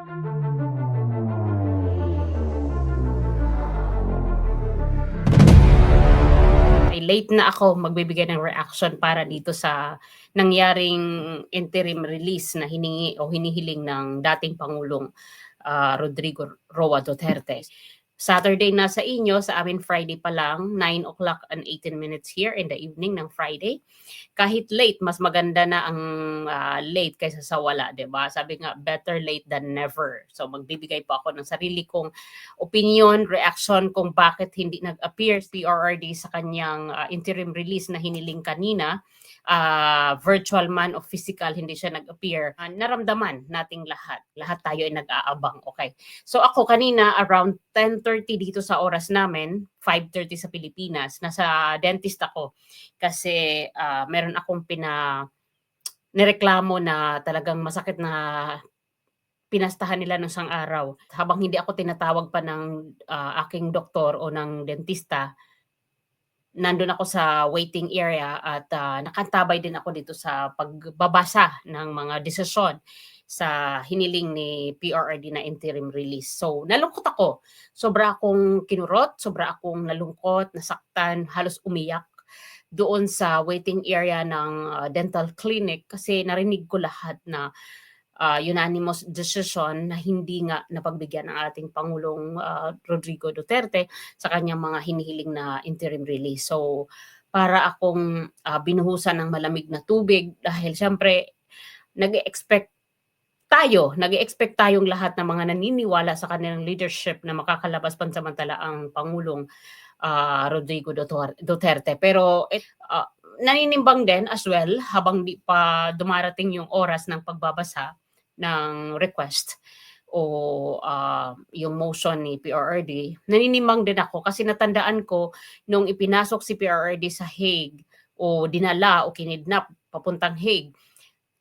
Ay late na ako magbibigay ng reaction para dito sa nangyaring interim release na hiningi o hinihiling ng dating Pangulong, Rodrigo Roa Duterte. Saturday na sa inyo, sa amin Friday pa lang, 9:18 here in the evening ng Friday. Kahit late, mas maganda na ang late kaysa sa wala, 'di ba? Sabi nga, better late than never. So magbibigay po ako ng sarili kong opinion, reaction kung bakit hindi nag-appear si PRRD sa kanyang interim release na hiniling kanina. Virtual man o physical, hindi siya nag-appear. Naramdaman nating lahat. Lahat tayo ay nag-aabang, okay? So ako kanina around 10:30 dito sa oras namin, 5:30 sa Pilipinas, nasa dentist ako kasi meron akong nireklamo na talagang masakit na pinastahan nila nung isang araw. Habang hindi ako tinatawag pa ng aking doktor o ng dentista, nandun ako sa waiting area at nakantabay din ako dito sa pagbabasa ng mga desisyon sa hiniling ni PRRD na interim release. So, nalungkot ako. Sobra akong kinurot, sobra akong nalungkot, nasaktan, halos umiyak doon sa waiting area ng dental clinic kasi narinig ko lahat na unanimous decision na hindi nga napagbigyan ng ating Pangulong Rodrigo Duterte sa kanyang mga hinihiling na interim release. So, para akong binuhusan ng malamig na tubig dahil siyempre nag-expect nag-expect tayong lahat ng mga naniniwala sa kanilang leadership na makakalabas pansamantala ang Pangulong Rodrigo Duterte. Pero naninimbang din as well habang di pa dumarating yung oras ng pagbabasa ng request o yung motion ni PRRD, naninimbang din ako kasi natandaan ko nung ipinasok si PRRD sa Hague o dinala o kinidnap papuntang Hague,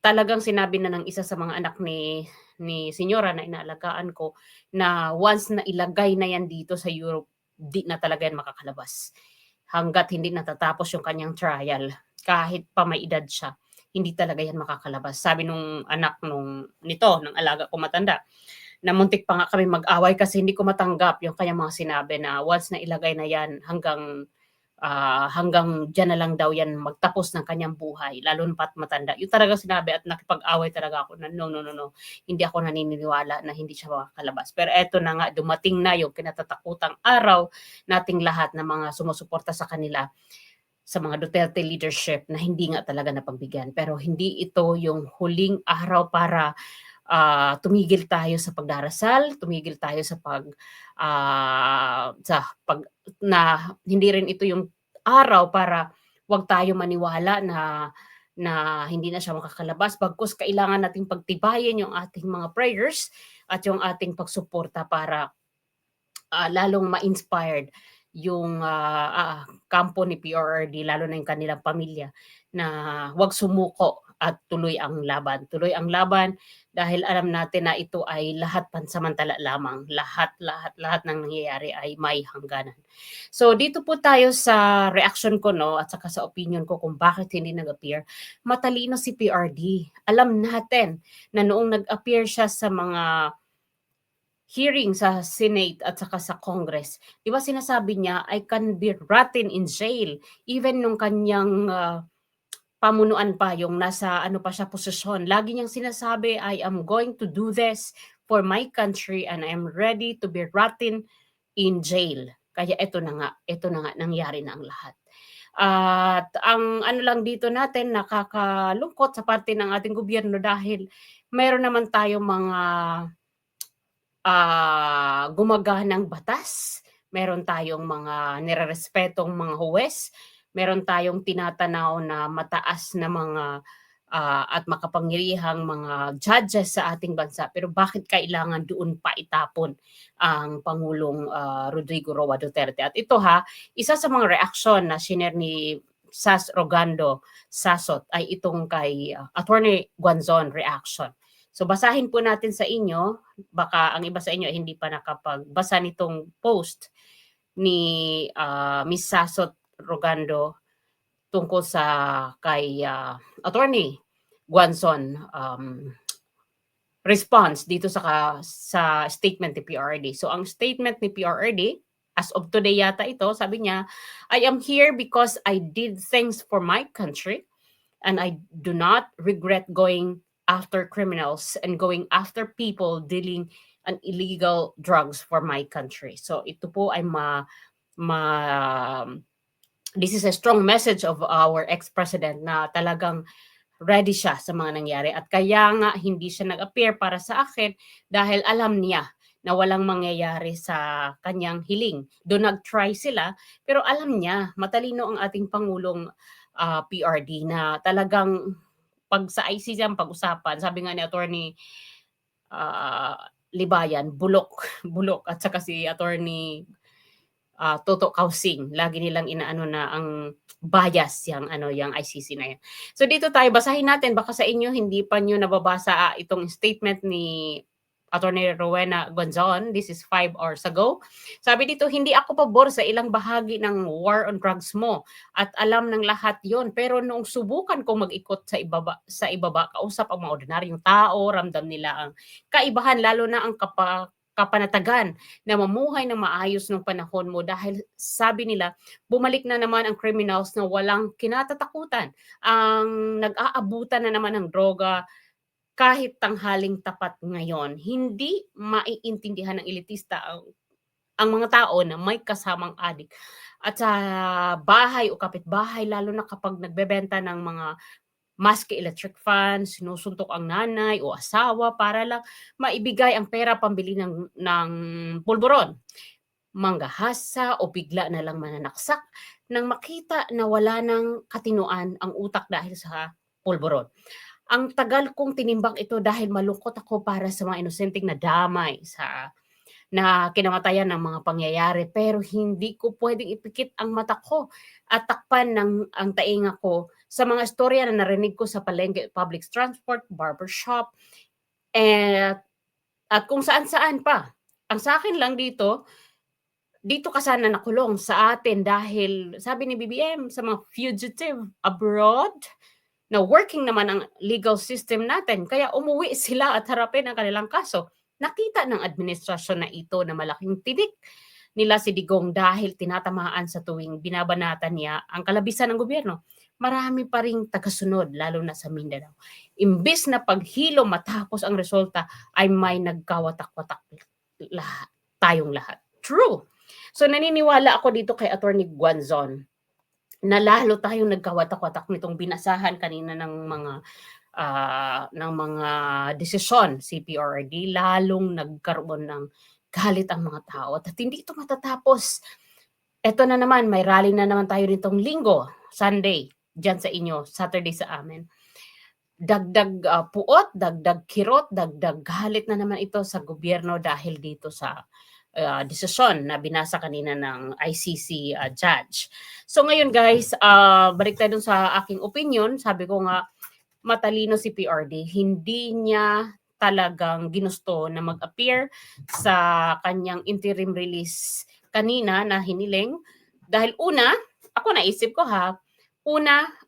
talagang sinabi na ng isa sa mga anak ni senyora na inaalagaan ko na once na ilagay na yan dito sa Europe, di na talaga yan makakalabas. Hangga't hindi natatapos yung kanyang trial, kahit pa may edad siya, hindi talaga yan makakalabas. Sabi nung anak ng alaga ko matanda, na muntik pa nga kami mag-away kasi hindi ko matanggap yung kanyang mga sinabi na once na ilagay na yan hanggang diyan na lang daw yan magtapos ng kanyang buhay, lalo pa't matanda. Yung talaga sinabi at nakipag-away talaga ako na no, no, no, no. Hindi ako naniniwala na hindi siya makakalabas. Pero eto na nga, dumating na yung kinatatakutang araw nating lahat na mga sumusuporta sa kanila sa mga Duterte leadership na hindi nga talaga napagbigyan. Pero hindi ito yung huling araw para tumigil tayo sa pagdarasal, tumigil tayo na hindi rin ito yung araw para wag tayo maniwala na hindi na siya makakalabas. Bagkus kailangan nating pagtibayin yung ating mga prayers at yung ating pagsuporta para lalong ma-inspired yung kampo ni PRRD, lalo na yung kanilang pamilya, na wag sumuko at tuloy ang laban. Tuloy ang laban dahil alam natin na ito ay lahat pansamantala lamang. Lahat ng nangyayari ay may hangganan. So dito po tayo sa reaction ko, no, at saka sa opinion ko kung bakit hindi nag-appear. Matalino si PRD. Alam natin na noong nag-appear siya sa mga hearing sa Senate at saka sa Congress, 'di ba sinasabi niya, I can be rotten in jail. Even nung kanyang pamunuan pa, yung nasa ano pa siya posisyon, lagi niyang sinasabi, I am going to do this for my country and I am ready to be rotten in jail. Kaya ito na nga, nangyari na ang lahat. At ang ano lang dito natin, nakakalungkot sa parte ng ating gobyerno dahil meron naman tayong mga gumaganang batas, meron tayong mga nirerespetong mga huwes, meron tayong tinatanaw na mataas na mga at makapangyarihang mga judges sa ating bansa. Pero bakit kailangan doon pa itapon ang Pangulong Rodrigo Roa Duterte? At ito isa sa mga reaksyon na shiner ni Sas Rogando Sasot ay itong kay Attorney Guanzon reaction. So basahin po natin sa inyo, baka ang iba sa inyo ay hindi pa nakapagbasa nitong post ni Miss Sasot Rogando tungkol kay Attorney Guanzon response dito sa statement ni PRRD. So ang statement ni PRRD, as of today yata ito, sabi niya, I am here because I did things for my country and I do not regret going after criminals and going after people dealing an illegal drugs for my country. So ito po ay this is a strong message of our ex-president na talagang ready siya sa mga nangyari at kaya nga hindi siya nag-appear para sa akin dahil alam niya na walang mangyayari sa kanyang hiling. Do nag-try sila pero alam niya, matalino ang ating Pangulong PRD na talagang pag sa ICC ang pag-usapan, sabi nga ni Attorney Libayan, bulok, bulok at saka si Attorney Toto Kausing, lagi nilang inaano na ang bias yang ICC na yan. So dito tayo, basahin natin, baka sa inyo hindi pa nyo nababasa itong statement ni Attorney Rowena Gonzon. This is 5 hours ago. Sabi dito, hindi ako pabor sa ilang bahagi ng war on drugs mo at alam ng lahat yon. Pero noong subukan kong mag-ikot sa ibaba, kausap ang mga ordinaryong tao, ramdam nila ang kaibahan, lalo na ang kapanatagan na mamuhay ng maayos ng panahon mo dahil sabi nila, bumalik na naman ang criminals na walang kinatatakutan. Ang nag-aabutan na naman ng droga kahit tanghaling tapat ngayon. Hindi maiintindihan ng elitista ang mga tao na may kasamang adik. At sa bahay o kapitbahay, lalo na kapag nagbebenta ng mga maski electric fan, sinusuntok ang nanay o asawa para lang maibigay ang pera pambili ng pulburon. Manggahasa o bigla na lang mananaksak nang makita na wala ng katinuan ang utak dahil sa pulburon. Ang tagal kong tinimbang ito dahil malungkot ako para sa mga inosenteng nadamay na kinamatayan ng mga pangyayari pero hindi ko pwedeng ipikit ang mata ko at takpan ang tainga ko sa mga istorya na narinig ko sa palengke, public transport, barbershop, at kung saan-saan pa. Ang sa akin lang dito ka sana nakulong sa atin dahil sabi ni BBM sa mga fugitive abroad, na working naman ang legal system natin. Kaya umuwi sila at harapin ang kanilang kaso. Nakita ng administrasyon na ito na malaking tinik nila si Digong dahil tinatamaan sa tuwing binabanatan niya ang kalabisan ng gobyerno. Marami pa ring tagasunod, lalo na sa Mindanao. Imbis na paghilo matapos ang resulta ay may nagkawatak-watak tayong lahat. True. So naniniwala ako dito kay Attorney Guanzon na lalo tayong nagkawatak-watak nitong binasahan kanina ng mga desisyon si PRRD, lalong nagkaroon ng galit ang mga tao at hindi ito matatapos. Ito na naman, may rally na naman tayo nitong linggo, Sunday, dyan sa inyo, Saturday sa amin. Dagdag puot, dagdag kirot, dagdag galit na naman ito sa gobyerno dahil dito sa desisyon na binasa kanina ng ICC judge. So ngayon guys, balik tayo dun sa aking opinion. Sabi ko nga, matalino si PRD. Hindi niya talagang ginusto na mag-appear sa kanyang interim release kanina na hiniling. Dahil ako naisip ko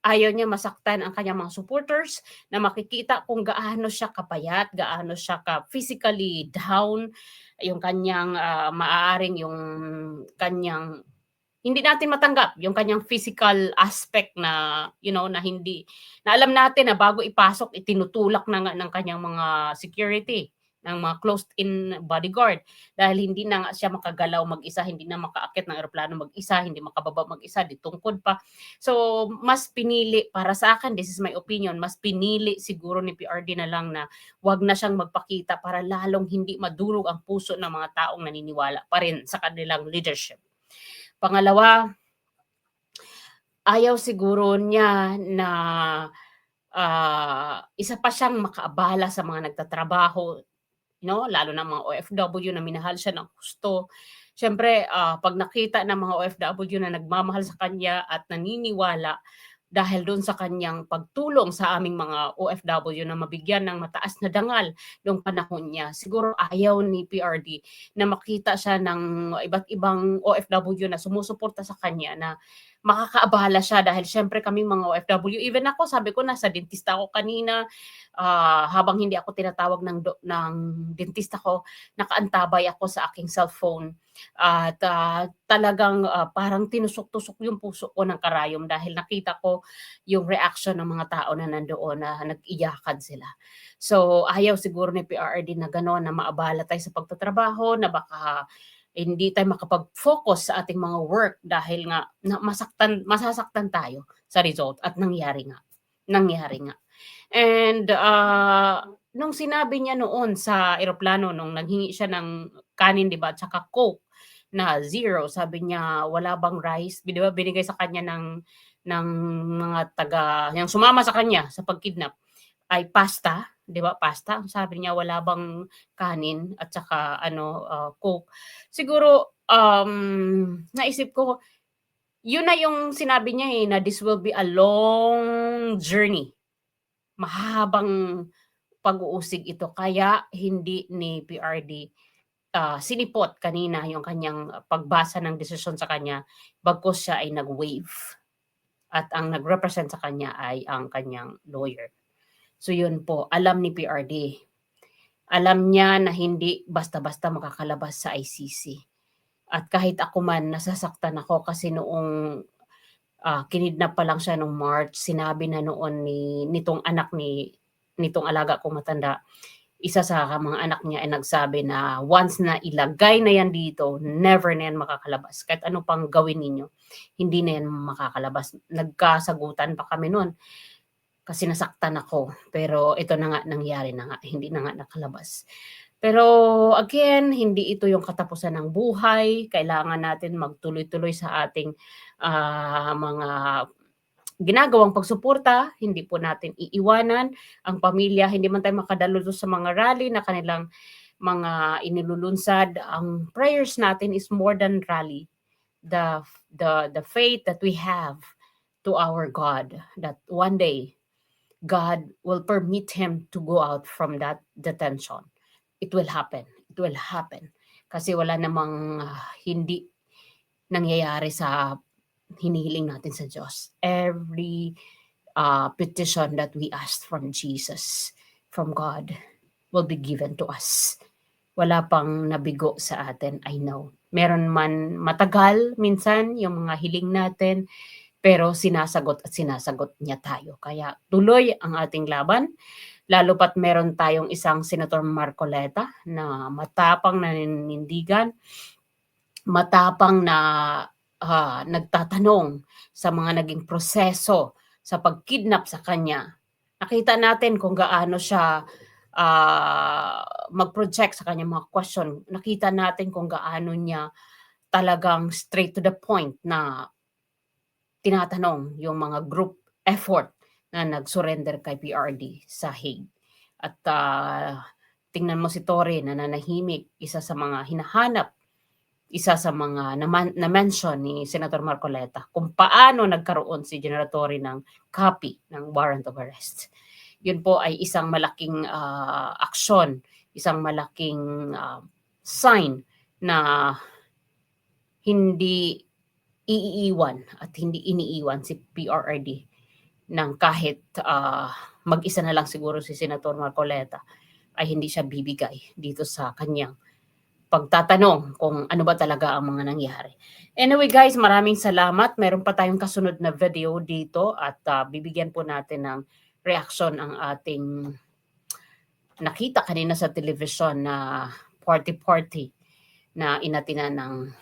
ayaw niya masaktan ang kanyang mga supporters na makikita kung gaano siya kapayat, gaano siya physically down, yung kanyang maaaring yung kanyang hindi natin matanggap yung kanyang physical aspect na na hindi na alam natin na bago ipasok itinutulak na ng kanyang mga security ng mga closed-in bodyguard dahil hindi na nga siya makagalaw mag-isa, hindi na makaakyat ng eroplano mag-isa, hindi makababa mag-isa, ditungkod pa. So, mas pinili, para sa akin, this is my opinion, mas pinili siguro ni PRD na lang na wag na siyang magpakita para lalong hindi madurog ang puso ng mga taong naniniwala pa rin sa kanilang leadership. Pangalawa, ayaw siguro niya na isa pa siyang makaabala sa mga nagtatrabaho, lalo na mga OFW na minahal siya ng gusto. Siyempre, pag nakita ng mga OFW na nagmamahal sa kanya at naniniwala dahil doon sa kanyang pagtulong sa aming mga OFW na mabigyan ng mataas na dangal noong panahon niya, siguro ayaw ni PRD na makita siya ng iba't ibang OFW na sumusuporta sa kanya na makakaabala siya dahil siyempre kaming mga OFW, even ako, sabi ko nasa dentista ako kanina, habang hindi ako tinatawag ng dentista ko, nakaantabay ako sa aking cellphone at talagang parang tinusok-tusok yung puso ko ng karayom dahil nakita ko yung reaction ng mga tao na nandoon na nag-iyakan sila. So ayaw siguro ni PRRD na gano'n na maabala tayo sa pagtatrabaho, na baka hindi tayo makapag-focus sa ating mga work dahil nga masasaktan tayo sa result at nangyari nga. Nangyari nga. And nung sinabi niya noon sa eroplano nung nanghingi siya ng kanin 'di ba at saka Coke na zero, sabi niya wala bang rice, 'di ba binigay sa kanya ng mga yung sumama sa kanya sa pagkidnap ay pasta, 'di ba, pasta. Sabi niya wala bang kanin at saka Coke. Siguro, naisip ko, yun na yung sinabi niya, na this will be a long journey. Mahahabang pag-uusig ito kaya hindi ni PRD, sinipot kanina yung kanyang pagbasa ng desisyon sa kanya bagkus siya ay nag-waive at ang nag-represent sa kanya ay ang kanyang lawyer. So yun po, alam ni PRD. Alam niya na hindi basta-basta makakalabas sa ICC. At kahit ako man, nasasaktan ako kasi noong kinidnap pa lang siya nung March, sinabi na noon nitong nitong alaga kong matanda, isa sa mga anak niya ay nagsabi na once na ilagay na yan dito, never na yan makakalabas. Kahit ano pang gawin ninyo, hindi na yan makakalabas. Nagkasagutan pa kami noon kasi nasaktan ako. Pero ito na nga, nangyari na nga, hindi na nga nakalabas. Pero again, hindi ito yung katapusan ng buhay. Kailangan natin magtuloy-tuloy sa ating mga ginagawang pagsuporta. Hindi po natin iiwanan ang pamilya. Hindi man tayo makadalo sa mga rally na kanilang mga inilulunsad. Ang prayers natin is more than rally. The faith that we have to our God, that one day God will permit him to go out from that detention. It will happen. It will happen. Kasi wala namang hindi nangyayari sa hinihiling natin sa Diyos. Every petition that we asked from Jesus, from God, will be given to us. Wala pang nabigo sa atin, I know. Meron man matagal minsan yung mga hiling natin, pero sinasagot at sinasagot niya tayo. Kaya tuloy ang ating laban. Lalo pat meron tayong isang Senator Marcoleta na matapang na nanindigan, matapang na nagtatanong sa mga naging proseso sa pagkidnap sa kanya. Nakita natin kung gaano siya mag-project sa kanyang mga question. Nakita natin kung gaano niya talagang straight to the point na tinatanong yung mga group effort na nag-surrender kay PRD sa Hague. At tingnan mo si Torre na nanahimik, isa sa mga hinahanap, isa sa mga na-mention ni Senator Marcoleta kung paano nagkaroon si General Torre ng copy ng warrant of arrest. Yun po ay isang malaking aksyon, isang malaking sign na hindi iiwan at hindi iniiwan si PRRD ng kahit mag-isa na lang siguro si Senator Marcoleta ay hindi siya bibigay dito sa kanyang pagtatanong kung ano ba talaga ang mga nangyari. Anyway guys, maraming salamat. Meron pa tayong kasunod na video dito at bibigyan po natin ng reaction ang ating nakita kanina sa television na party na inatina ng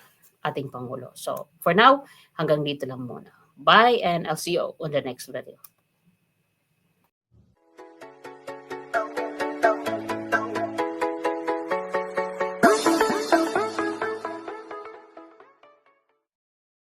ating Pangulo. So for now, hanggang dito lang muna. Bye and I'll see you on the next video.